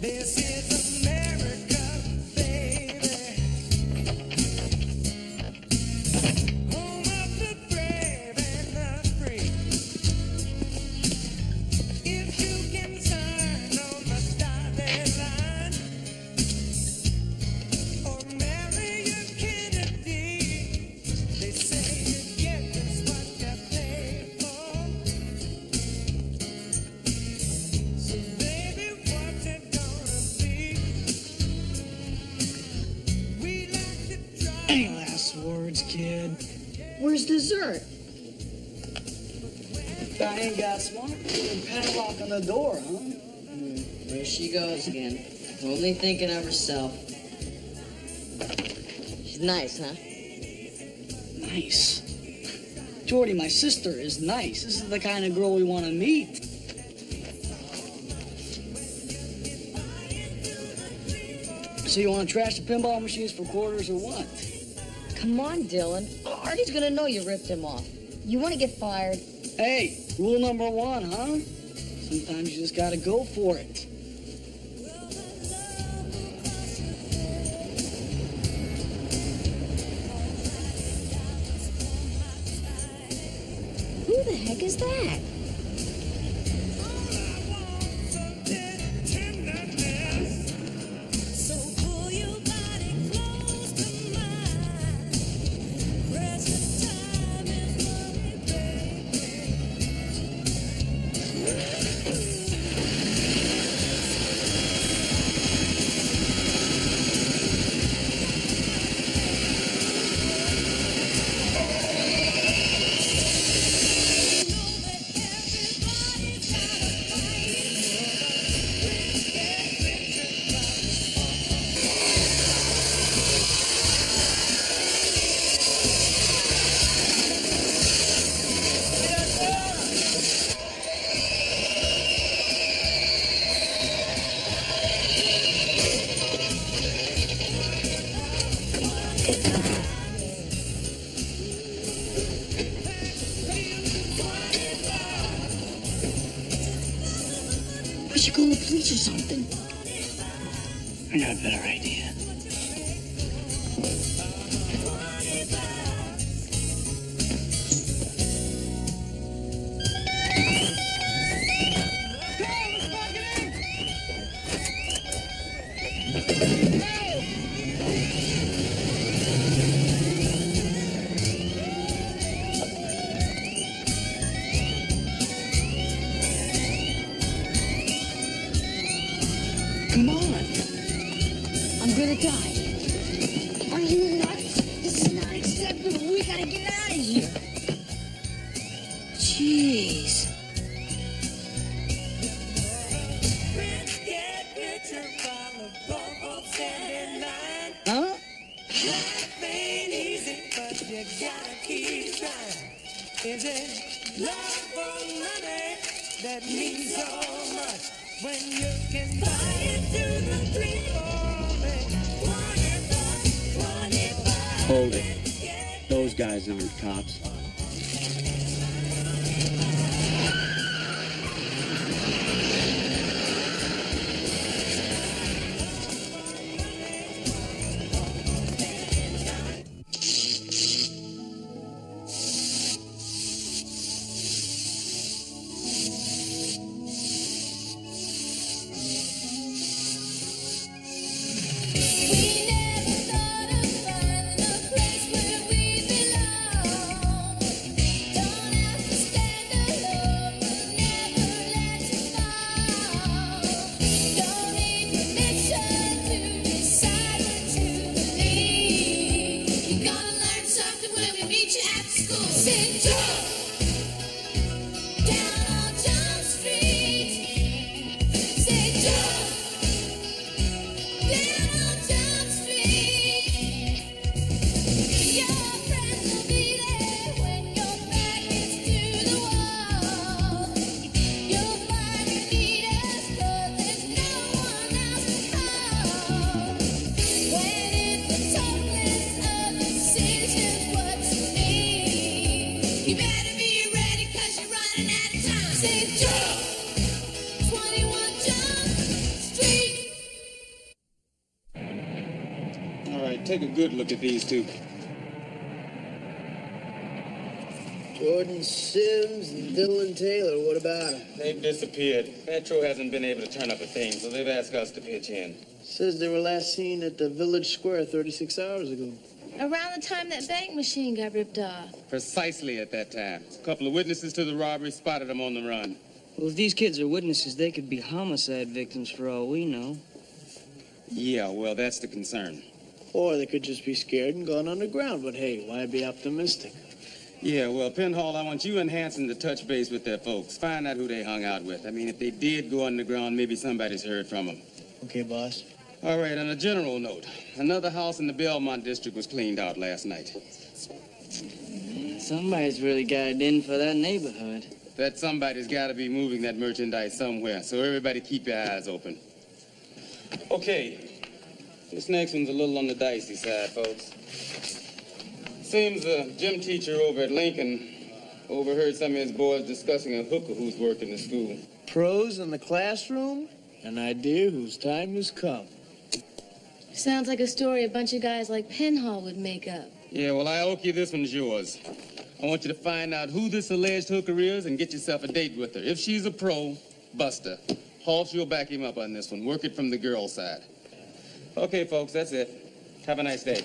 This is America, baby. Home of the brave and the free. If you can turn on the dotted line or marry a Kennedy, they say you get just what you pay for. So baby, what's it gonna be? We like to try. Any last words, kid? Where's dessert? Diane got smart. Padlock on the door, huh? There she goes again. Only thinking of herself. She's nice, huh? Nice. Jordy, my sister is nice. This is the kind of girl we want to meet. So you want to trash the pinball machines for quarters or what? Come on, Dylan. Artie's gonna know you ripped him off. You want to get fired? Hey, rule number one, huh? Sometimes you just gotta go for it. Who the heck is that? So pull your body close to mine. Precious time is money, baby. We should call the police or something. I got a better idea. Come on. I'm gonna die. Are you nuts? This is not acceptable. We gotta get out of here. Jeez. Rich get richer while the poor folks stand in line. Huh? Life ain't easy, but you gotta keep trying. Is it love for money that means so much when you can buy it to the 3-4? Hold it. Those guys aren't cops. Say Joe, 21 Jump Street. take a good look at these two. Jordan Sims and Dylan Taylor, what about them? They've disappeared. Metro hasn't been able to turn up a thing, so they've asked us to pitch in. Says they were last seen at the Village Square 36 hours ago. Around the time that bank machine got ripped off. Precisely at that time. A couple of witnesses to the robbery spotted them on the run. Well, if these kids are witnesses, they could be homicide victims for all we know. Yeah, well, that's the concern. Or they could just be scared and gone underground, but hey, why be optimistic? Yeah, well, Penhall, I want you and Hanson to touch base with their folks. Find out who they hung out with. I mean, if they did go underground, maybe somebody's heard from them. Okay, boss. All right, on a general note, another house in the Belmont district was cleaned out last night. Somebody's really got it in for that neighborhood. That somebody's got to be moving that merchandise somewhere, so everybody keep your eyes open. Okay, this next one's a little on the dicey side, folks. Seems a gym teacher over at Lincoln overheard some of his boys discussing a hooker who's working the school. Pros in the classroom? An idea whose time has come. Sounds like a story a bunch of guys like Penhall would make up. Yeah, well, Aoki, this one's yours. I want you to find out who this alleged hooker is and get yourself a date with her. If she's a pro, bust her. Halsh, you'll back him up on this one. Work it from the girl's side. Okay, folks, that's it. Have a nice day.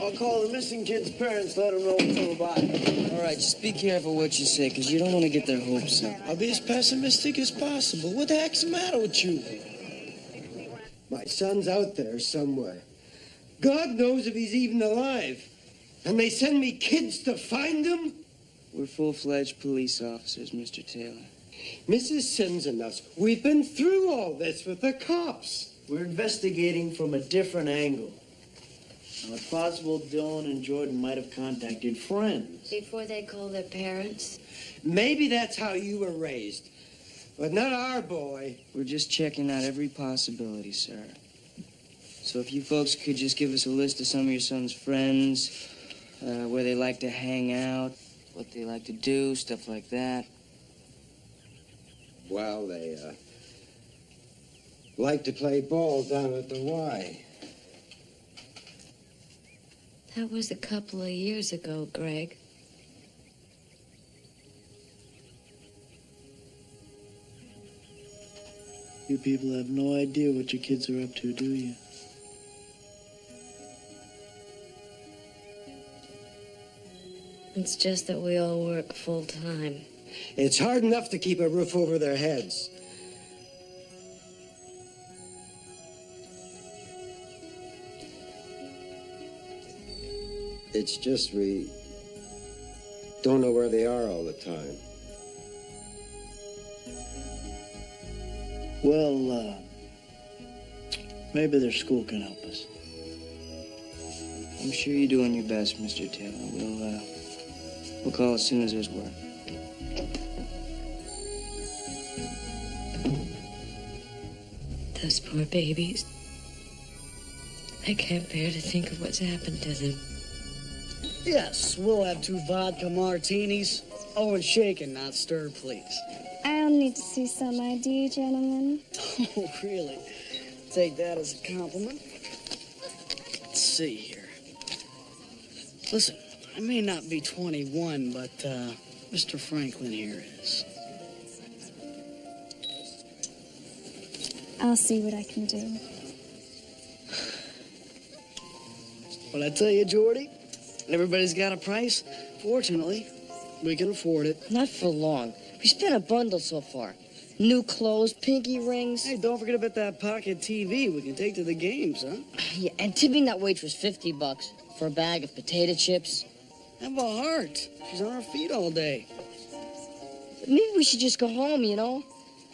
I'll call the missing kid's parents, let them know what's all about it. All right, just be careful what you say, because you don't want to get their hopes up. I'll be as pessimistic as possible. What the heck's the matter with you? My son's out there somewhere. God knows if he's even alive. And they send me kids to find him? We're full-fledged police officers, Mr. Taylor. Mrs. Sims and us, we've been through all this with the cops. We're investigating from a different angle. Now, it's possible Dylan and Jordan might have contacted friends. Before they called their parents? Maybe that's how you were raised. But not our boy. We're just checking out every possibility, sir. So if you folks could just give us a list of some of your son's friends, where they like to hang out, what they like to do, stuff like that. Well, they, like to play ball down at the Y. That was a couple of years ago, Greg. You people have no idea what your kids are up to, do you? It's just that we all work full time. It's hard enough to keep a roof over their heads. It's just we don't know where they are all the time. Well, maybe their school can help us. I'm sure you're doing your best, Mr. Taylor. We'll call as soon as there's word. Those poor babies. I can't bear to think of what's happened to them. Yes, we'll have 2 vodka martinis. Oh, and shaken, not stirred, please. I'll need to see some ID, gentlemen. Oh, really? Take that as a compliment. Let's see here. Listen, I may not be 21, but Mr. Franklin here is. I'll see what I can do. What I tell you, Jordy? Everybody's got a price. Fortunately, we can afford it. Not for long. We spent a bundle so far. New clothes, pinky rings. Hey, don't forget about that pocket TV we can take to the games, huh? Yeah, and tipping that waitress $50 for a bag of potato chips. Have a heart. She's on her feet all day. Maybe we should just go home, you know?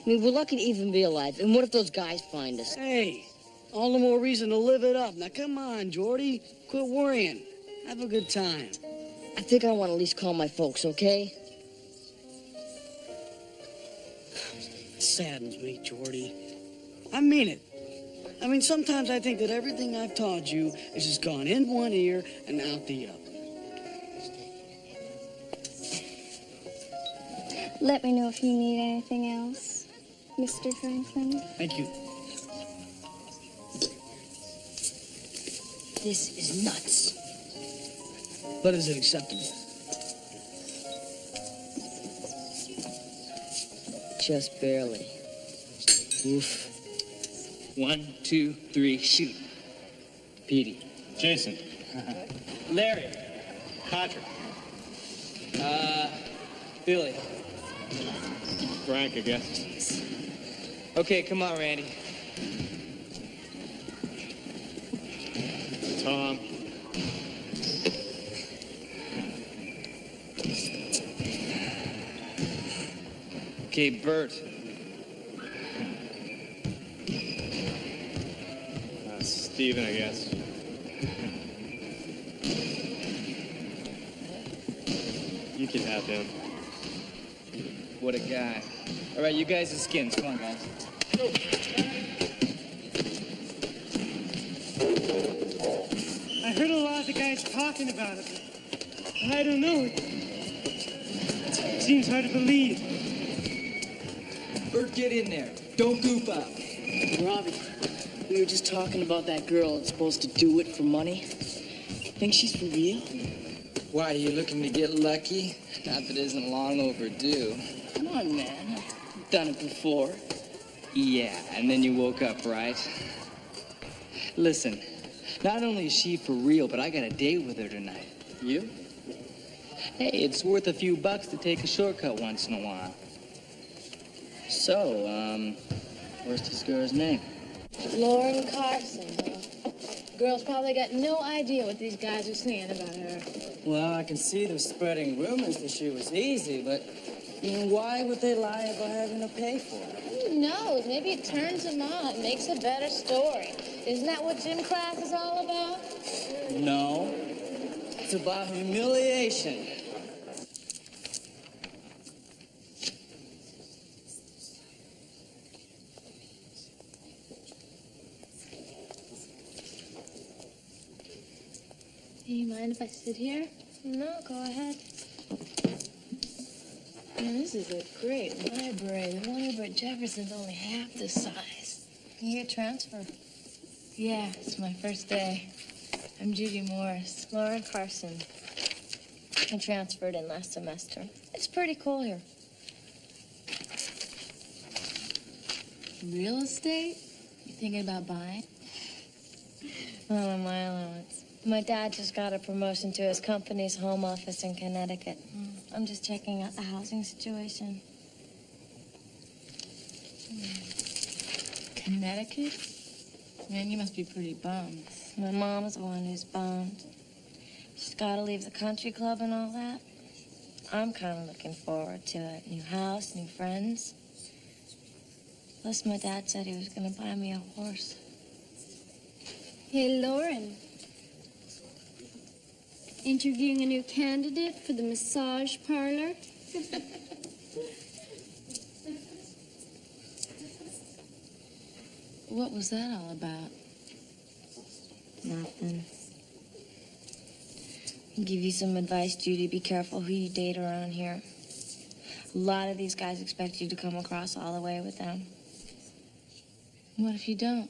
I mean, we're lucky to even be alive. And what if those guys find us? Hey, all the more reason to live it up. Now, come on, Jordy. Quit worrying. Have a good time. I think I want to at least call my folks, okay? It saddens me, Jordy. I mean it. I mean, sometimes I think that everything I've taught you has just gone in one ear and out the other. Let me know if you need anything else, Mr. Franklin. Thank you. This is nuts. But is it acceptable? Just barely. Oof. 1, 2, 3, shoot. Petey. Jason. Larry. Patrick. Billy. Frank, I guess. Okay, come on, Randy. Tom. Okay, Bert. Steven, I guess. You can have him. What a guy. All right, you guys are skins. Come on, guys. I heard a lot of the guys talking about it. I don't know. It seems hard to believe. Bert, get in there. Don't goof up. Robbie, we were just talking about that girl that's supposed to do it for money. Think she's for real? Why, are you looking to get lucky? Not that it isn't long overdue. Come on, man. I've done it before. Yeah, and then you woke up, right? Listen, not only is she for real, but I got a date with her tonight. You? Hey, it's worth a few bucks to take a shortcut once in a while. So, what's this girl's name? Lauren Carson, huh? Girl's probably got no idea what these guys are saying about her. Well, I can see them spreading rumors that she was easy, but why would they lie about having to pay for it? Who knows? Maybe it turns them on, makes a better story. Isn't that what gym class is all about? No. It's about humiliation. Do you mind if I sit here? No, go ahead. Man, this is a great library. The one over at Jefferson's only half the size. You get transfer? Yeah, it's my first day. I'm Judy Morris. Lauren Carson. I transferred in last semester. It's pretty cool here. Real estate? You thinking about buying? Oh, my allowance. My dad just got a promotion to his company's home office in Connecticut. I'm just checking out the housing situation. Connecticut? Man, you must be pretty bummed. My mom's the one who's bummed. She's got to leave the country club and all that. I'm kind of looking forward to it. New house, new friends. Plus, my dad said he was going to buy me a horse. Hey, Lauren. Interviewing a new candidate for the massage parlor? What was that all about? Nothing. I'll give you some advice, Judy. Be careful who you date around here. A lot of these guys expect you to come across all the way with them. What if you don't?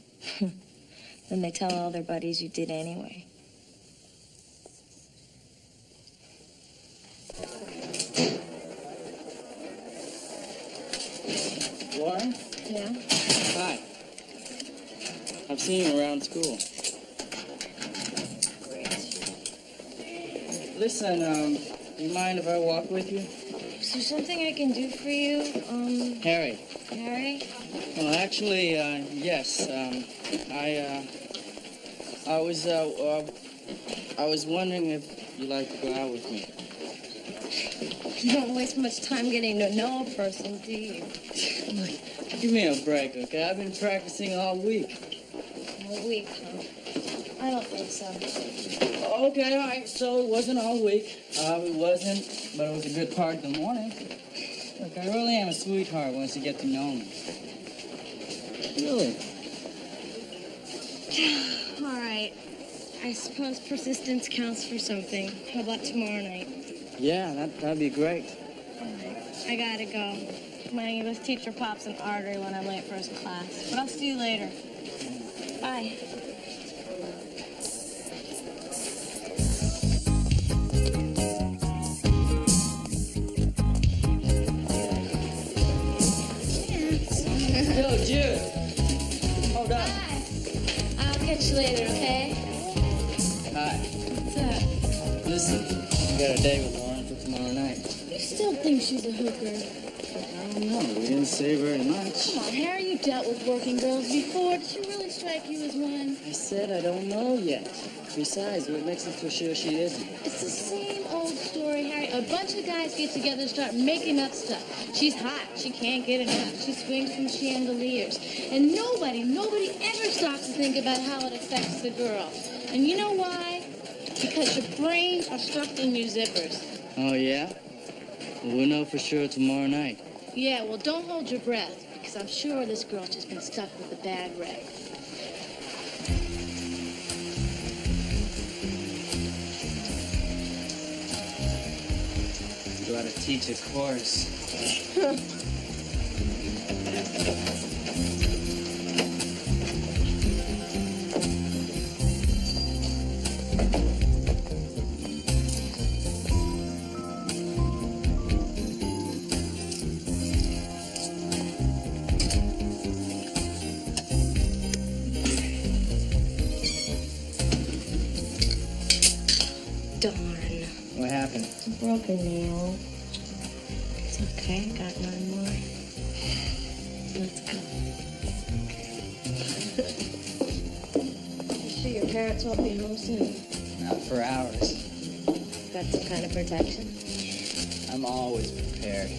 Then they tell all their buddies you did anyway. Lauren? Yeah? Hi. I've seen you around school. Listen, you mind if I walk with you? Is there something I can do for you? Harry. Harry? Well, actually, yes. I was wondering if you'd like to go out with me. You don't waste much time getting to know a person, do you? Give me a break, okay? I've been practicing all week. A week, huh? I don't think so. Okay, all right. So it wasn't all week. It wasn't, but it was a good part of the morning. Look, I really am a sweetheart once you get to know me. Really? All right. I suppose persistence counts for something. How about tomorrow night? Yeah, that'd be great. I gotta go. My English teacher pops an artery when I'm late for his class. But I'll see you later. Bye. a date with Lauren for tomorrow night. You still think she's a hooker? I don't know. We didn't say very much. Come on, Harry, you dealt with working girls before. Did she really strike you as one? I said I don't know yet. Besides, what makes it for sure she isn't? It's the same old story, Harry. A bunch of guys get together and start making up stuff. She's hot. She can't get enough. She swings from chandeliers. And nobody ever stops to think about how it affects the girl. And you know why? Because your brains are stuck in your zippers. Oh, yeah? Well, we'll know for sure tomorrow night. Yeah, well, don't hold your breath, because I'm sure this girl's just been stuck with a bad wreck. You ought to teach a course. Darn. What happened? It's a broken nail. It's okay, I got one more. Let's go. You sure your parents won't be home soon? Not for hours. Got some kind of protection? I'm always prepared.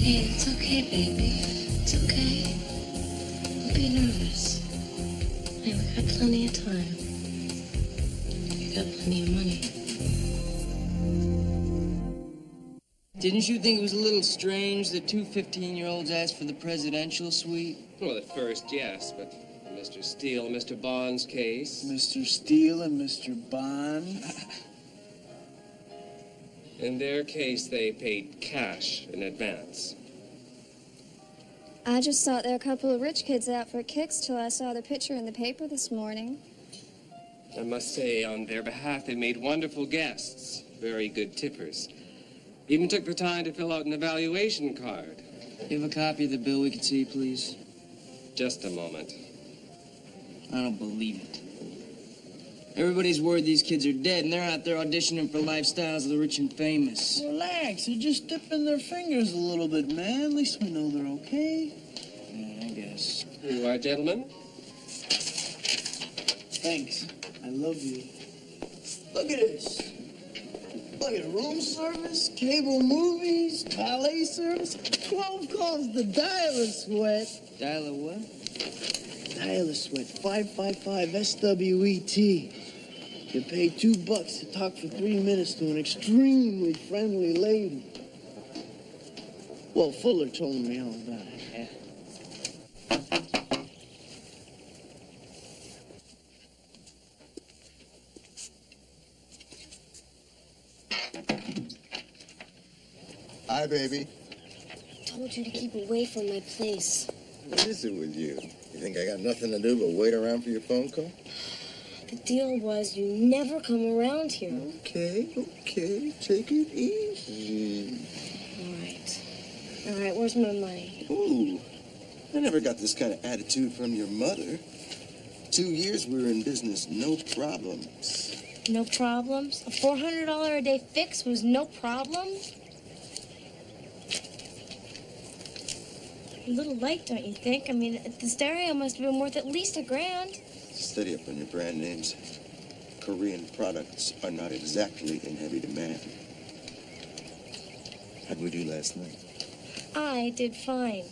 Hey, it's okay, baby. It's okay. Don't be nervous. Hey, we got plenty of time. We got plenty of money. Didn't you think it was a little strange that two 15-year-olds asked for the presidential suite? Well, at first, yes, but Mr. Steele and Mr. Bond's case. Mr. Steele and Mr. Bond. In their case, they paid cash in advance. I just thought there were a couple of rich kids out for kicks till I saw their picture in the paper this morning. I must say, on their behalf, they made wonderful guests, very good tippers. Even took the time to fill out an evaluation card. You have a copy of the bill we could see, please? Just a moment. I don't believe it. Everybody's worried these kids are dead, and they're out there auditioning for lifestyles of the rich and famous. Relax, they're just dipping their fingers a little bit, man. At least we know they're okay. Yeah, I guess. Here you are, gentlemen. Thanks. I love you. Look at this. Look at room service, cable movies, valet service, 12 calls the dial-a sweat. Dial-a what? Dial-a sweat, 555 SWET. You pay $2 to talk for 3 minutes to an extremely friendly lady. Well, Fuller told me all about it. Yeah. Hi, baby. I told you to keep away from my place. What is it with you? You think I got nothing to do but wait around for your phone call? The deal was you never come around here. Okay, take it easy. All right, where's my money? Ooh, I never got this kind of attitude from your mother. 2 years we were in business, no problems. No problems? A $400 a day fix was no problem? A little light, don't you think? I mean, the stereo must have been worth at least $1,000. Steady up on your brand names. Korean products are not exactly in heavy demand. How'd we do last night? I did fine.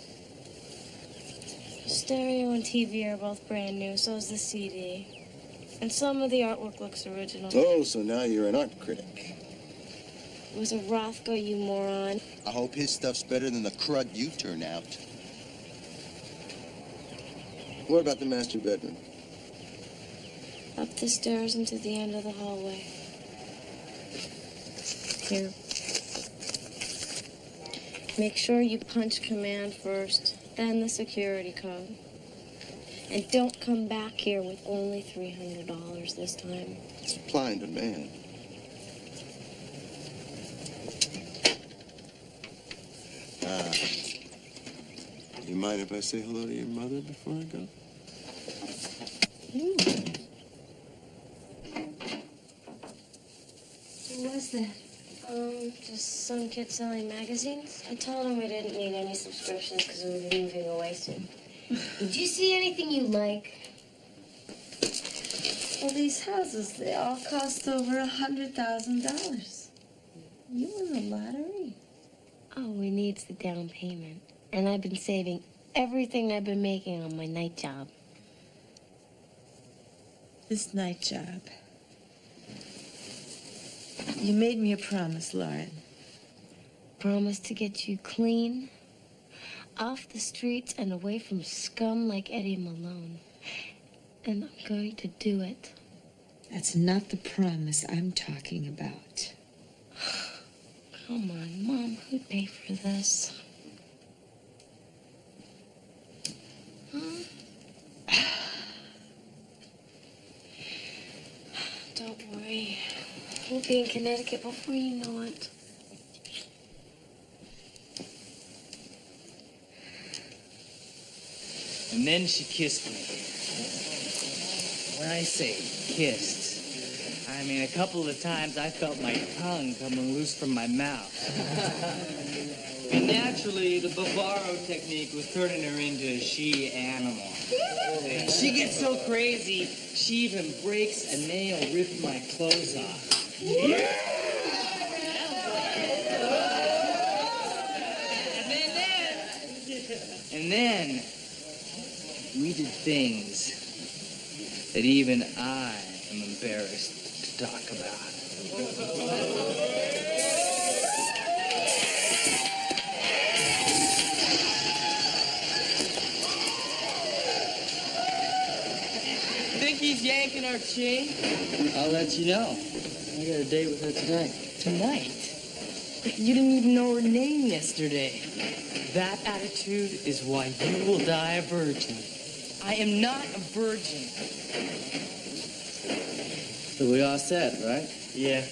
Stereo and TV are both brand new, so is the CD. And some of the artwork looks original. Oh, so now you're an art critic. It was a Rothko, you moron. I hope his stuff's better than the crud you turn out. What about the master bedroom? Up the stairs and to the end of the hallway. Here. Make sure you punch command first, then the security code. And don't come back here with only $300 this time. Supply and demand. You mind if I say hello to your mother before I go? What was that? Just some kid selling magazines. I told him we didn't need any subscriptions because we were moving away soon. Did you see anything you like? Well, these houses, they all cost over $100,000. You won the lottery. All we need's the down payment. And I've been saving everything I've been making on my night job. This night job. You made me a promise, Lauren. Promise to get you clean, off the streets and away from scum like Eddie Malone. And I'm going to do it. That's not the promise I'm talking about. Come on, Mom, who'd pay for this? Huh? Don't worry. We'll be in Connecticut before you know it. And then she kissed me. When I say kissed, I mean a couple of times I felt my tongue coming loose from my mouth. And naturally, the Bavaro technique was turning her into a she animal. She gets so crazy, she even breaks a nail, ripped my clothes off. And then we did things that even I am embarrassed to talk about. Think he's yanking our chain? I'll let you know. I got a date with her tonight. Tonight? You didn't even know her name yesterday. That attitude is why you will die a virgin. I am not a virgin. So we all set, right? Yeah.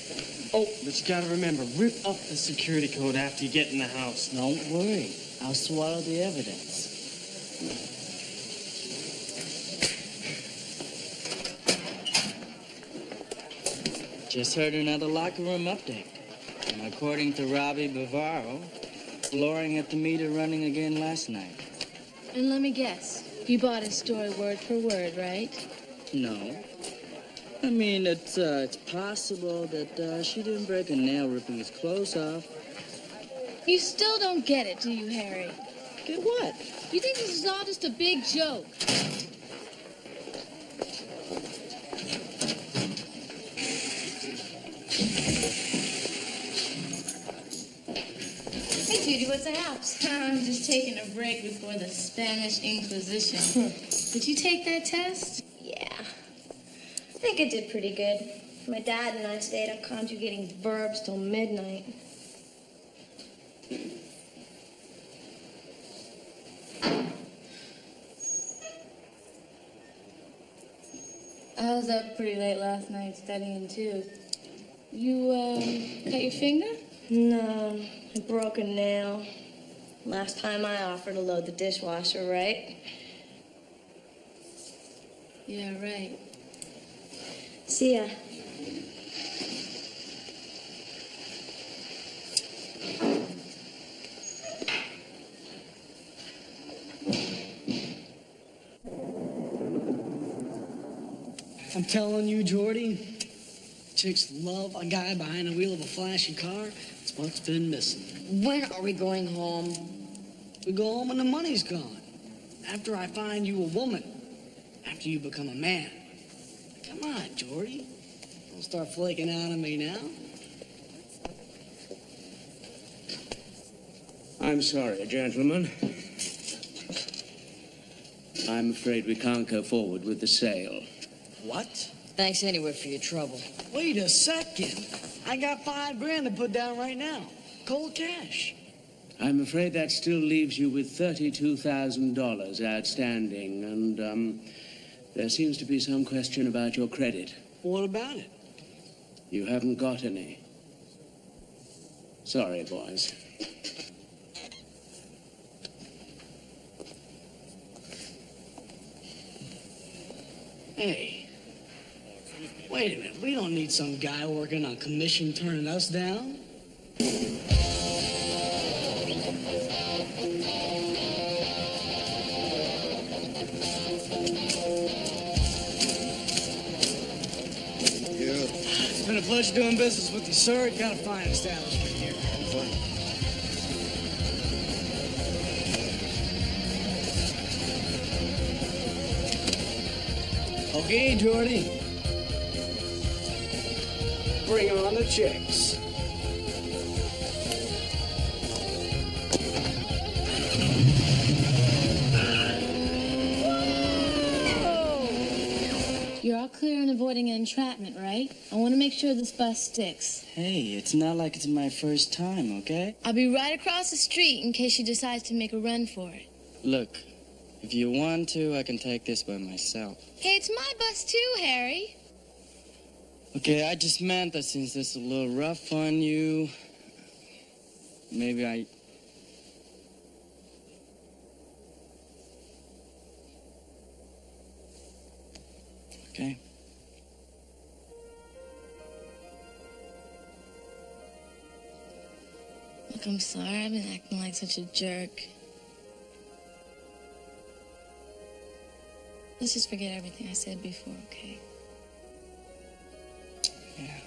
Oh, but you gotta remember, rip up the security code after you get in the house. Don't worry. I'll swallow the evidence. Just heard another locker room update. And according to Robbie Bavaro, flooring at the meter running again last night. And let me guess, you bought his story word for word, right? No. I mean, it's possible that she didn't break a nail ripping his clothes off. You still don't get it, do you, Harry? Get what? You think this is all just a big joke? Hey, Judy, what's the house? I'm just taking a break before the Spanish Inquisition. Did you take that test? Yeah. I think I did pretty good. My dad and I stayed up conjugating verbs till midnight. I was up pretty late last night studying, too. You, cut your finger? No, I broke a nail. Last time I offered to load the dishwasher, right? Yeah, right. See ya. I'm telling you, Jordy, chicks love a guy behind the wheel of a flashy car. It's what's been missing. When are we going home? We go home when the money's gone. After I find you a woman. After you become a man. Come on, Jordy. Don't start flaking out on me now. I'm sorry, gentlemen. I'm afraid we can't go forward with the sale. What? Thanks anyway for your trouble. Wait a second. I got $5 grand to put down right now. Cold cash. I'm afraid that still leaves you with $32,000 outstanding, and there seems to be some question about your credit. What about it? You haven't got any. Sorry, boys. Hey, wait a minute. We don't need some guy working on commission turning us down. It's been a pleasure doing business with you, sir. You got a fine establishment here. Okay, Jordy. Bring on the chicks. You're all clear on avoiding an entrapment, right? I want to make sure this bus sticks. Hey, it's not like it's my first time, okay? I'll be right across the street in case she decides to make a run for it. Look, if you want to, I can take this by myself. Hey, it's my bus too, Harry. Okay, I just meant that since it's a little rough on you, maybe I... Okay. Look, I'm sorry. I've been acting like such a jerk. Let's just forget everything I said before, okay? Yeah,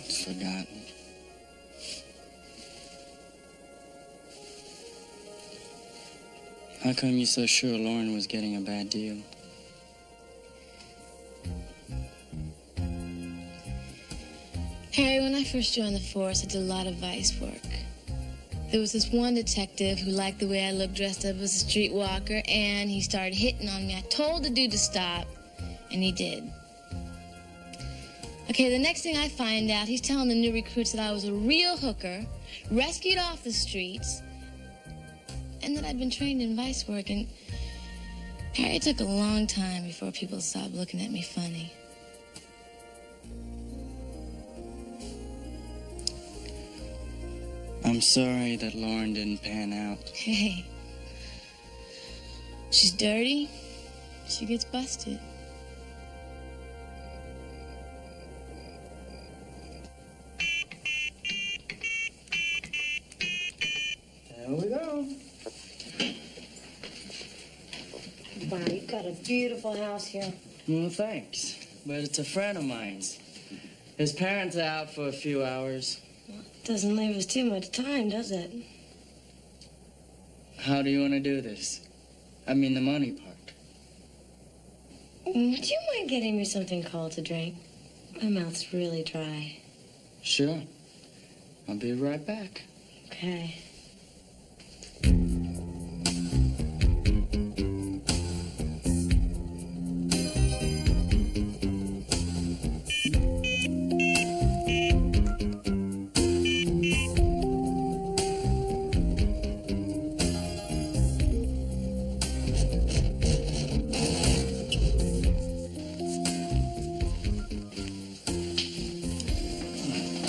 it's forgotten. How come you're so sure Lauren was getting a bad deal? Harry, when I first joined the force, I did a lot of vice work. There was this one detective who liked the way I looked dressed up as a streetwalker, and he started hitting on me. I told the dude to stop, and he did. Okay, the next thing I find out, he's telling the new recruits that I was a real hooker, rescued off the streets, and that I'd been trained in vice work. And Harry, it took a long time before people stopped looking at me funny. I'm sorry that Lauren didn't pan out. Hey, she's dirty. She gets busted. There we go. Wow, you've got a beautiful house here. Well, thanks. But it's a friend of mine's. His parents are out for a few hours. Doesn't leave us too much time, does it? How do you want to do this? I mean, the money part. Do you mind getting me something cold to drink? My mouth's really dry. Sure. I'll be right back. Okay.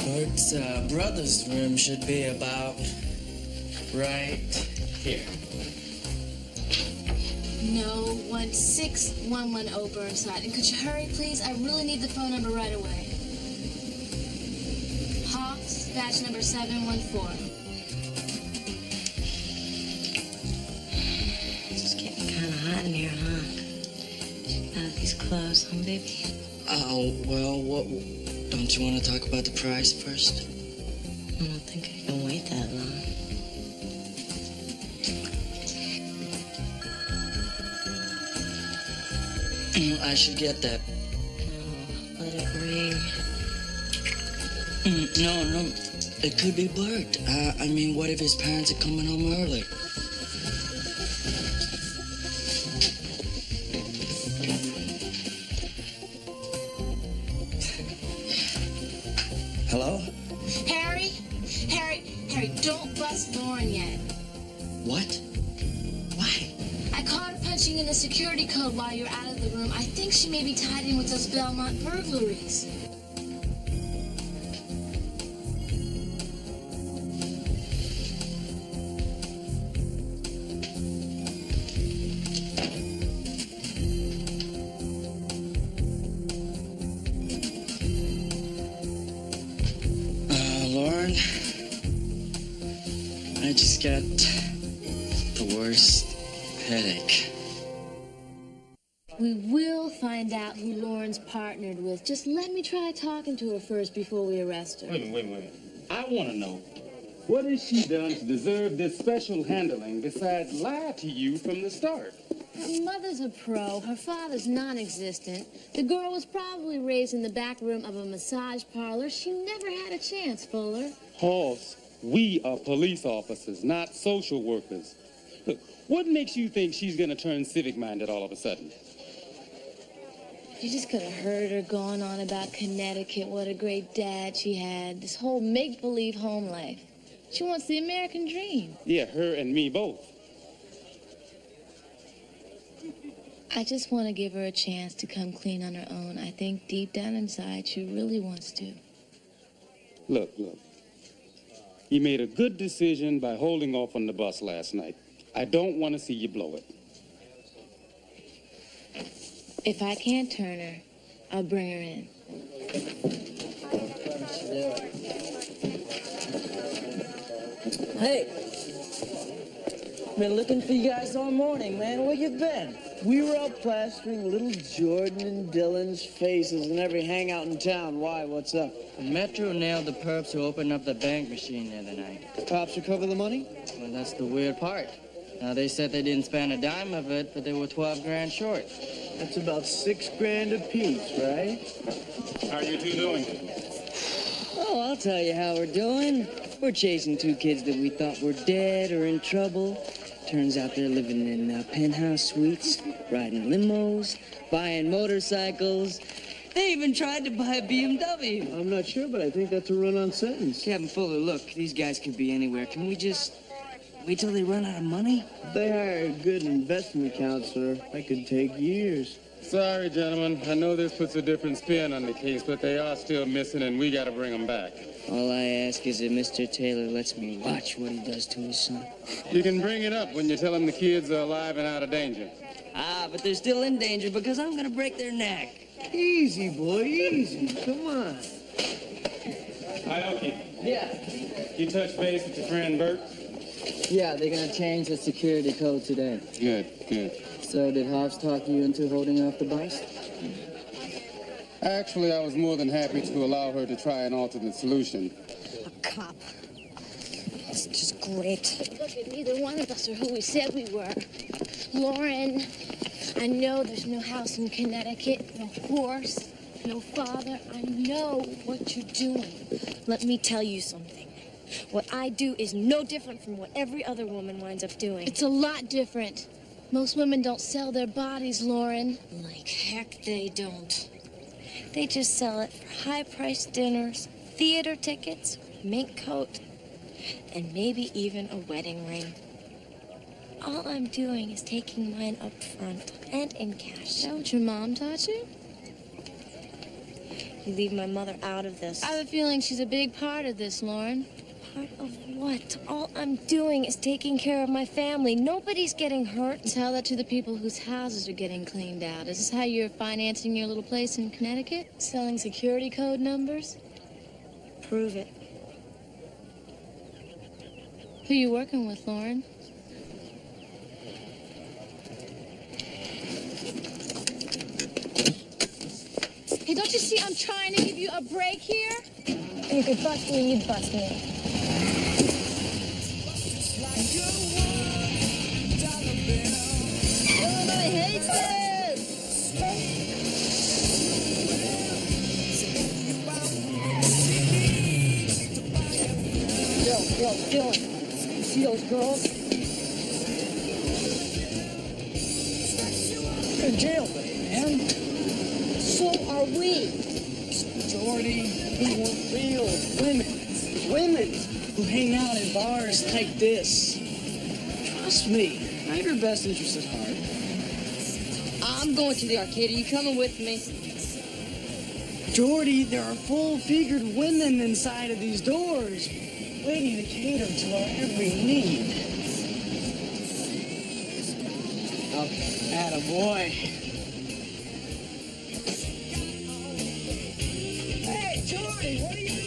Bert's brother's room should be about right here. No, 1611 Burnside. And could you hurry, please? I really need the phone number right away. Hawks, batch number 714. It's getting kind of hot in here, huh? Out of these clothes, huh, baby? Oh, well, what... Don't you want to talk about the price first? I don't think I can wait that long. I should get that. No, let it ring. No. It could be Bert. I mean, what if his parents are coming home early? Hello? Harry, don't bust Lauren yet. punching in the security code while you're out of the room. I think she may be tied in with those Belmont burglaries. Lauren, I just got the worst headache. We will find out who Lauren's partnered with. Just let me try talking to her first before we arrest her. Wait a minute. I want to know, what has she done to deserve this special handling besides lie to you from the start? Her mother's a pro. Her father's non-existent. The girl was probably raised in the back room of a massage parlor. She never had a chance, Fuller. Hoss, we are police officers, not social workers. Look, what makes you think she's going to turn civic-minded all of a sudden? You just could have heard her going on about Connecticut, what a great dad she had, this whole make-believe home life. She wants the American dream. Yeah, her and me both. I just want to give her a chance to come clean on her own. I think deep down inside she really wants to. Look. You made a good decision by holding off on the bus last night. I don't want to see you blow it. If I can't turn her, I'll bring her in. Hey, been looking for you guys all morning, man. Where you been? We were out plastering little Jordan and Dylan's faces in every hangout in town. Why? What's up? Metro nailed the perps who opened up the bank machine the other night. Cops recover the money? Well, that's the weird part. Now, they said they didn't spend a dime of it, but they were 12 grand short. That's about $6 grand apiece, right? How are you two doing? Oh, I'll tell you how we're doing. We're chasing two kids that we thought were dead or in trouble. Turns out they're living in penthouse suites, riding limos, buying motorcycles. They even tried to buy a BMW. I'm not sure, but I think that's a run-on sentence. Captain Fuller, look, these guys could be anywhere. Can we just wait till they run out of money? If they hire a good investment counselor, that could take years. Sorry, gentlemen. I know this puts a different spin on the case, but they are still missing, and we got to bring them back. All I ask is that Mr. Taylor lets me watch what he does to his son. You can bring it up when you tell him the kids are alive and out of danger. Ah, but they're still in danger because I'm going to break their neck. Easy, boy, easy. Come on. Hi, okay. Yeah. You touch base with your friend Bert? Yeah, they're going to change the security code today. Good. So did Hobbs talk you into holding off the bus? Actually, I was more than happy to allow her to try an alternate solution. A cop. It's just great. Look, neither one of us are who we said we were. Lauren, I know there's no house in Connecticut, no horse, no father. I know what you're doing. Let me tell you something. What I do is no different from what every other woman winds up doing. It's a lot different. Most women don't sell their bodies, Lauren. Like heck they don't. They just sell it for high-priced dinners, theater tickets, mink coat, and maybe even a wedding ring. All I'm doing is taking mine up front and in cash. Is that what your mom taught you? You leave my mother out of this. I have a feeling she's a big part of this, Lauren. Part of what? All I'm doing is taking care of my family. Nobody's getting hurt. Tell that to the people whose houses are getting cleaned out. Is this how you're financing your little place in Connecticut? Selling security code numbers? Prove it. Who you working with, Lauren? Hey, don't you see I'm trying to give you a break here? You could bust me, you'd bust me. Everybody hates this! Yo, Dylan, see those girls? You're in jail, man. So are we. Majority who want real women. Women who hang out in bars like this. Trust me, I have your best interests at heart. I'm going to the arcade. Are you coming with me? Jordy, there are full-figured women inside of these doors, waiting to cater to our every need. Okay, attaboy. Hey, Jordy, what are you doing?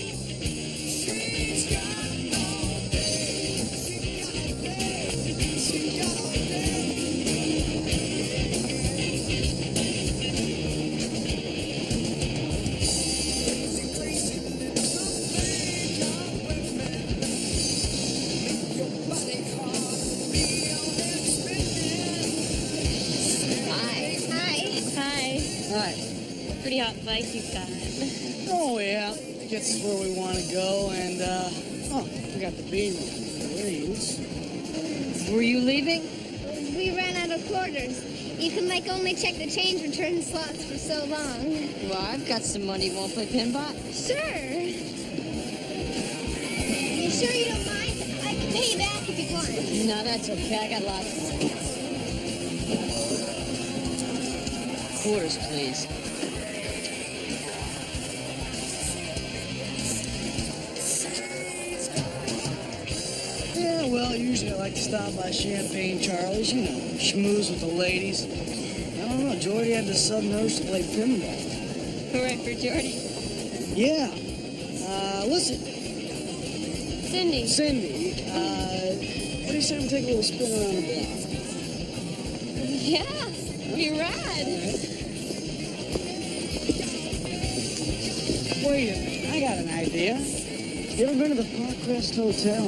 Hi. Pretty hot bike you've got. Oh, yeah. Gets us where we want to go, and, oh, we got the bean. Please. Were you leaving? We ran out of quarters. You can, only check the change return slots for so long. Well, I've got some money. Won't play pinball? Sure. You sure you don't mind? I can pay you back if you want. No, that's okay. I got lots of money. Quarters, please. Yeah, well, usually I like to stop by Champagne Charlie's, schmooze with the ladies. I don't know, Jordy had this sudden urge to play pinball. Hooray for Jordy. Yeah. Listen. Cindy. Cindy, what do you say we take a little spin around the block? Yeah, be rad. Wait a minute, I got an idea. You ever been to the Parkcrest Hotel?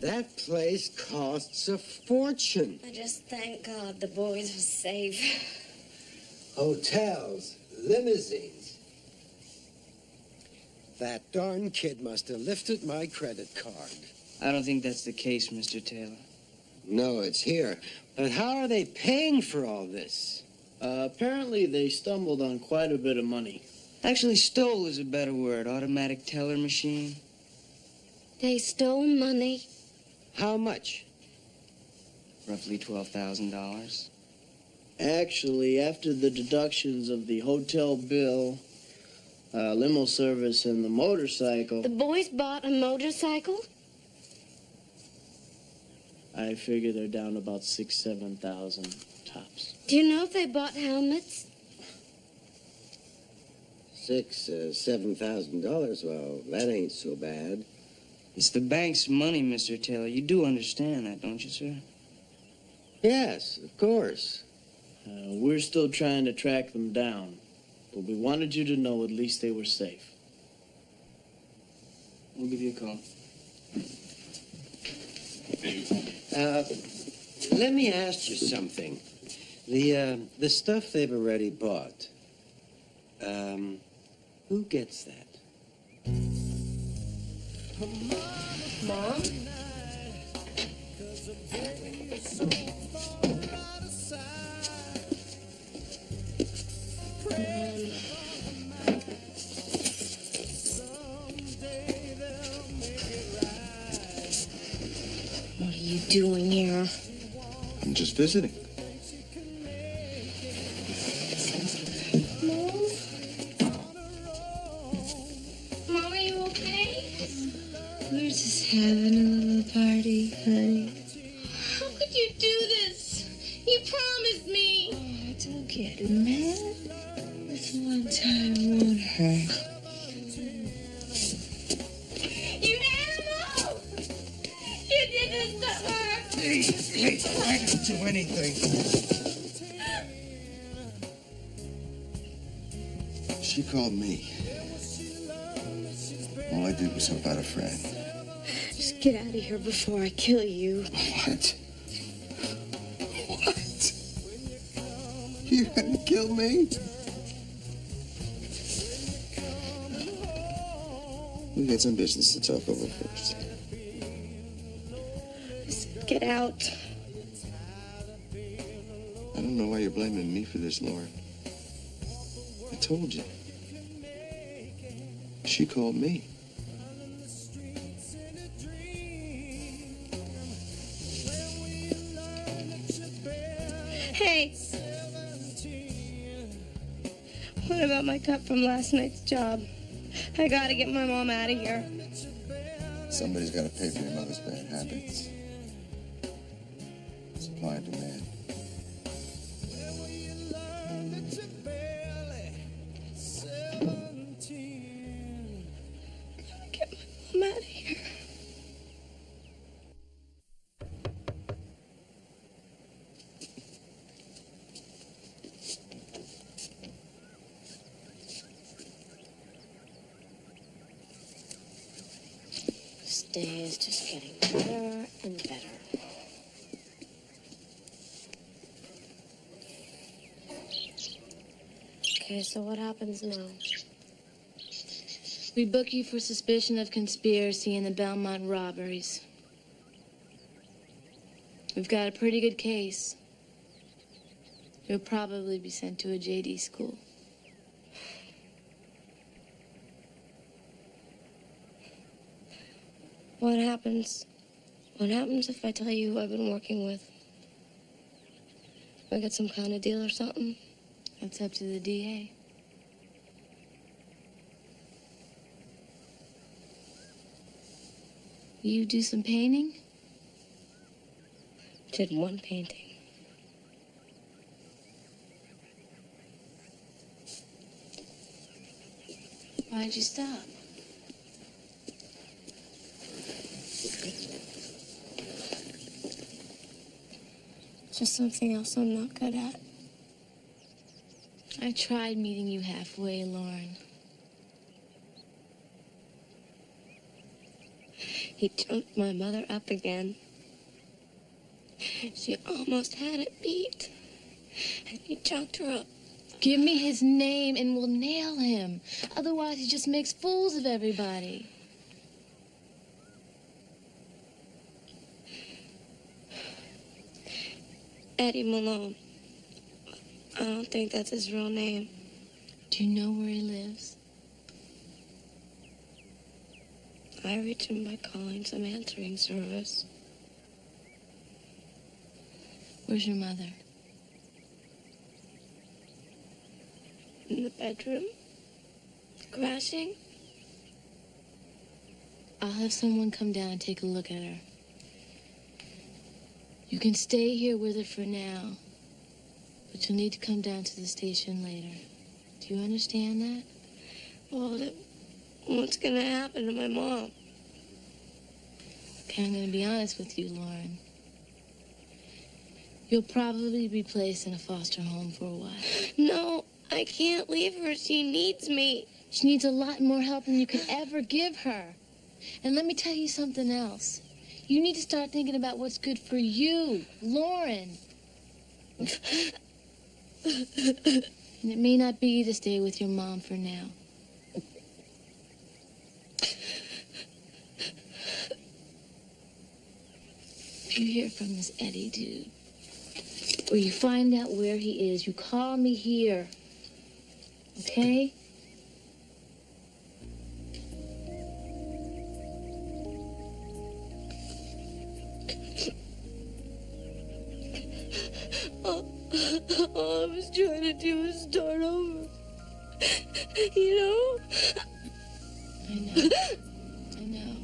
That place costs a fortune. I just thank God the boys were safe. Hotels, limousines. That darn kid must have lifted my credit card. I don't think that's the case, Mr. Taylor. No, it's here. But how are they paying for all this? Apparently they stumbled on quite a bit of money. Actually, stole is a better word. Automatic teller machine. They stole money? How much? Roughly $12,000. Actually, after the deductions of the hotel bill, limo service, and the motorcycle, The boys bought a motorcycle? I figure they're down about $6,000-7,000 tops. Do you know if they bought helmets? $7,000. Well, that ain't so bad. It's the bank's money, Mr. Taylor. You do understand that, don't you, sir? Yes, of course. We're still trying to track them down, but we wanted you to know at least they were safe. We'll give you a call. Let me ask you something. The stuff they've already bought, who gets that? Mom? What are you doing here? I'm just visiting. Mom, are you okay? We're just having a little party, honey. How could you do this? You promised me. Oh, don't get mad. This one time won't hurt. You animal! You did this to her! Hey, I didn't do anything. She called me. All I did was help out a friend. Just get out of here before I kill you. What? What? You're gonna kill me? We got some business to talk over first. Just get out. I don't know why you're blaming me for this, Lauren. I told you. She called me. Hey. What about my cut from last night's job? I gotta get my mom out of here. Somebody's got to pay for your mother's bad habits. Supply and demand. Get my mom out of here. This day is just getting better and better. Okay, so what happens now? We book you for suspicion of conspiracy in the Belmont robberies. We've got a pretty good case. You'll probably be sent to a JD school. What happens? What happens if I tell you who I've been working with? I get some kind of deal or something? That's up to the DA. You do some painting? Did one painting. Why'd you stop? Just something else I'm not good at. I tried meeting you halfway, Lauren. He jumped my mother up again. She almost had it beat. And he chunked her up. Give me his name and we'll nail him. Otherwise, he just makes fools of everybody. Eddie Malone. I don't think that's his real name. Do you know where he lives? I reach him by calling some answering service. Where's your mother? In the bedroom. Crashing. I'll have someone come down and take a look at her. You can stay here with her for now, but you'll need to come down to the station later. Do you understand that? Well, what's gonna happen to my mom? Okay, I'm gonna be honest with you, Lauren. You'll probably be placed in a foster home for a while. No, I can't leave her. She needs me. She needs a lot more help than you could ever give her. And let me tell you something else. You need to start thinking about what's good for you, Lauren. And it may not be to stay with your mom for now. If you hear from this Eddie dude, or you find out where he is, you call me here. Okay? All I was trying to do was start over. You know? I know. I know.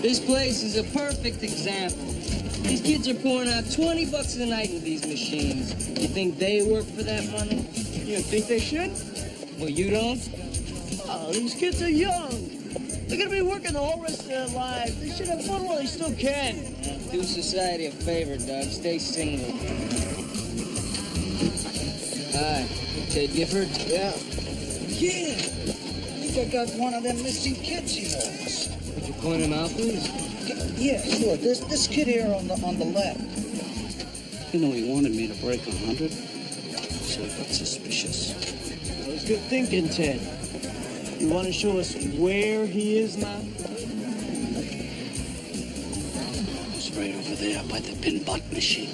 This place is a perfect example. These kids are pouring out $20 a night into these machines. You think they work for that money? You think they should? Well, you don't? Oh, these kids are young. They're gonna be working the whole rest of their lives. They should have fun while they still can. Do society a favor, Doug. Stay single. Hi, Ted Gifford. Yeah. Yeah. I think I got one of them missing kids he knows. Would you point him out, please? Yeah, sure. This kid here on the left. You know, he wanted me to break 100, so he got suspicious. That was good thinking, Ted. You want to show us where he is now? right over there by the pinball machine.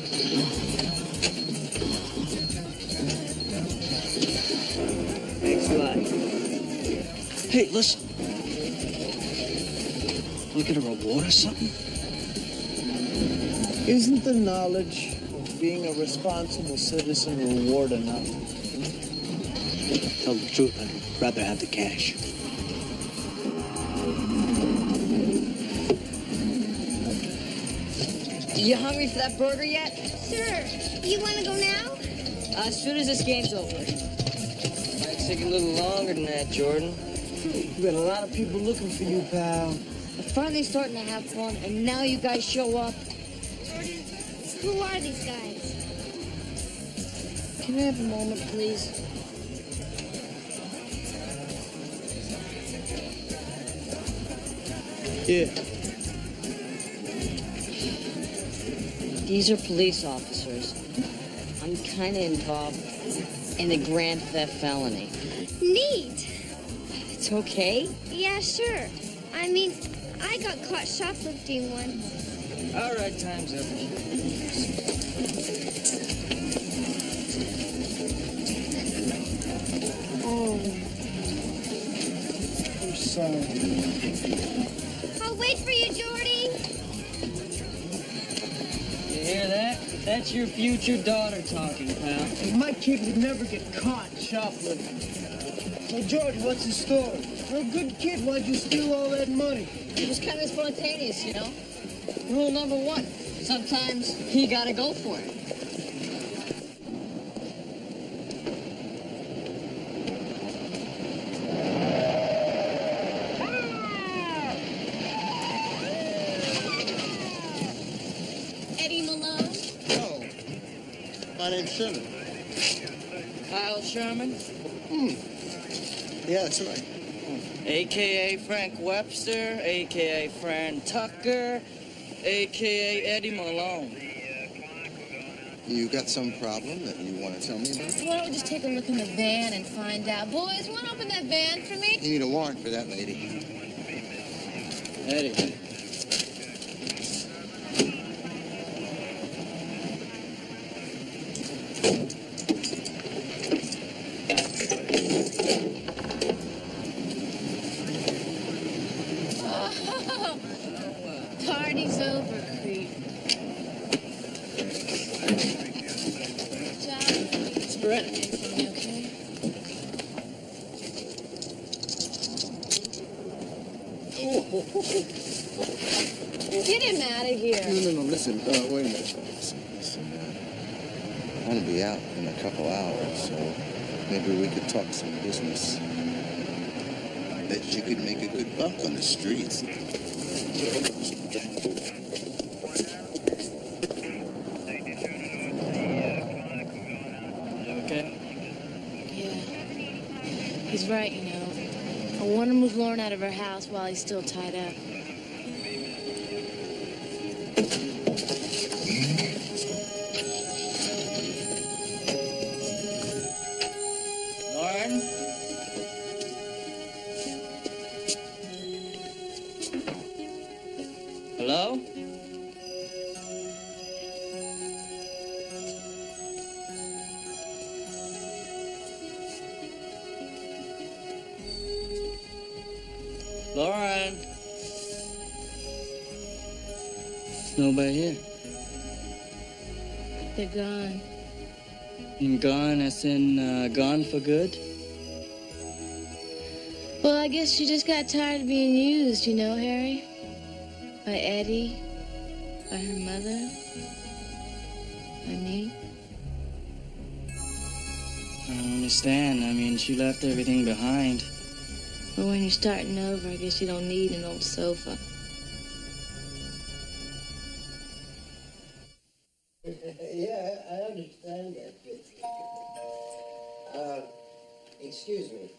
Thanks a lot. Hey, listen. Look at a reward or something? Isn't the knowledge of being a responsible citizen reward enough? Tell the truth, I'd rather have the cash. You hungry for that burger yet? Sure. You want to go now? As soon as this game's over. Might take a little longer than that, Jordan. We got a lot of people looking for you, pal. I'm finally starting to have fun, and now you guys show up. Jordan, who are these guys? Can I have a moment, please? Yeah. These are police officers. I'm kind of involved in a grand theft felony. Neat. It's okay? Yeah, sure. I mean, I got caught shoplifting once. All right, time's up. Oh. I'm sorry. I'll wait for you, Jordy. You hear that? That's your future daughter talking, pal. My kid would never get caught shoplifting. So, George, what's the story? You're a good kid. Why'd you steal all that money? It was kind of spontaneous, you know? Rule number 1, sometimes you gotta go for it. Eddie Malone? Oh, my name's Sherman. Kyle Sherman, Yeah, that's right. a.k.a. Frank Webster, a.k.a. Fran Tucker, a.k.a. Eddie Malone. You got some problem that you want to tell me about? Why don't we just take a look in the van and find out? Boys, want to open that van for me? You need a warrant for that, lady. Eddie. Oh, party's over, creep. Good job. Spread. Everything okay? Get him out of here. No, listen, wait a minute. Listen, I'm gonna be out in a couple hours, so maybe we could talk some business. Bet you could make a good buck on the streets. Okay. Yeah. He's right, you know. I want to move Lauren out of her house while he's still tied up. Lauren? Hello? Lauren? Nobody here. They're gone. And gone as in gone for good? Well, I guess she just got tired of being used, you know, Harry? By Eddie, by her mother, by me. I don't understand. I mean, she left everything behind. Well, when you're starting over, I guess you don't need an old sofa. Yeah, I understand that. Excuse me.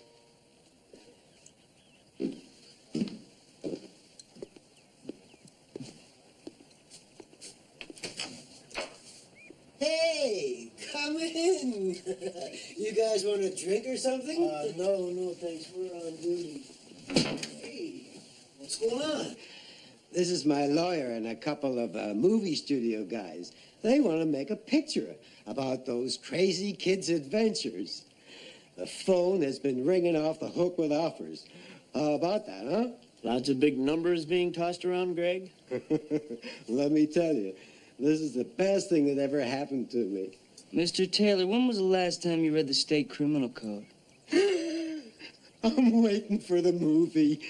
Hey, come in. You guys want a drink or something? No, thanks. We're on duty. Hey, what's going on? This is my lawyer and a couple of movie studio guys. They want to make a picture about those crazy kids' adventures. The phone has been ringing off the hook with offers. How about that, huh? Lots of big numbers being tossed around, Greg? Let me tell you, this is the best thing that ever happened to me. Mr. Taylor, when was the last time you read the state criminal code? I'm waiting for the movie.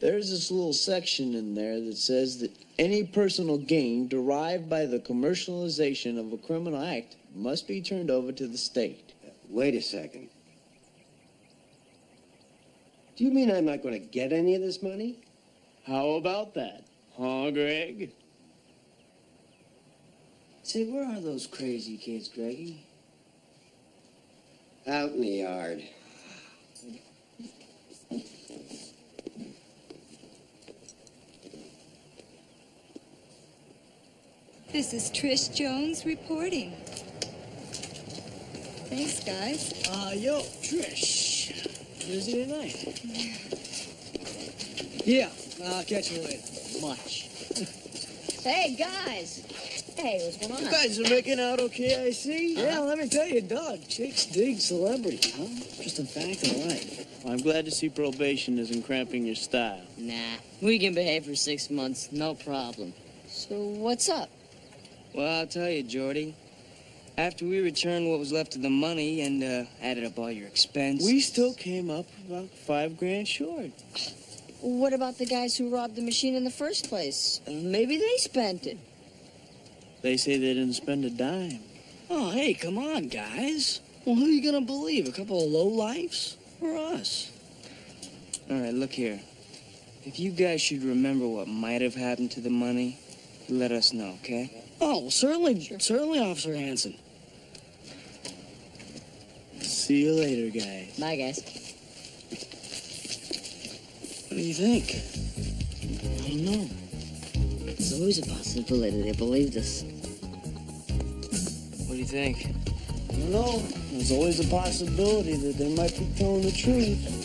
There's this little section in there that says that any personal gain derived by the commercialization of a criminal act must be turned over to the state. Wait a second. Do you mean I'm not going to get any of this money? How about that? Huh, Greg? Say, where are those crazy kids, Greggy? Out in the yard. This is Trish Jones reporting. Thanks, guys. Yo, Trish. Busy tonight? Yeah, I'll catch you later. Much. Hey, guys. Hey, what's going on? You guys are making out okay, I see? Yeah, let me tell you, dog. Chicks dig celebrity, huh? Just a fact of life. I'm glad to see probation isn't cramping your style. Nah, we can behave for 6 months, no problem. So what's up? Well, I'll tell you, Jordy. After we returned what was left of the money and added up all your expenses... We still came up about $5,000 short. What about the guys who robbed the machine in the first place? Maybe they spent it. They say they didn't spend a dime. Oh, hey, come on, guys. Well, who are you gonna believe? A couple of lowlifes? Or us? All right, look here. If you guys should remember what might have happened to the money, let us know, okay? Oh, well, certainly, Officer Hanson. See you later, guys. Bye, guys. What do you think? I don't know. There's always a possibility they believed us. What do you think? I don't know. There's always a possibility that they might be telling the truth.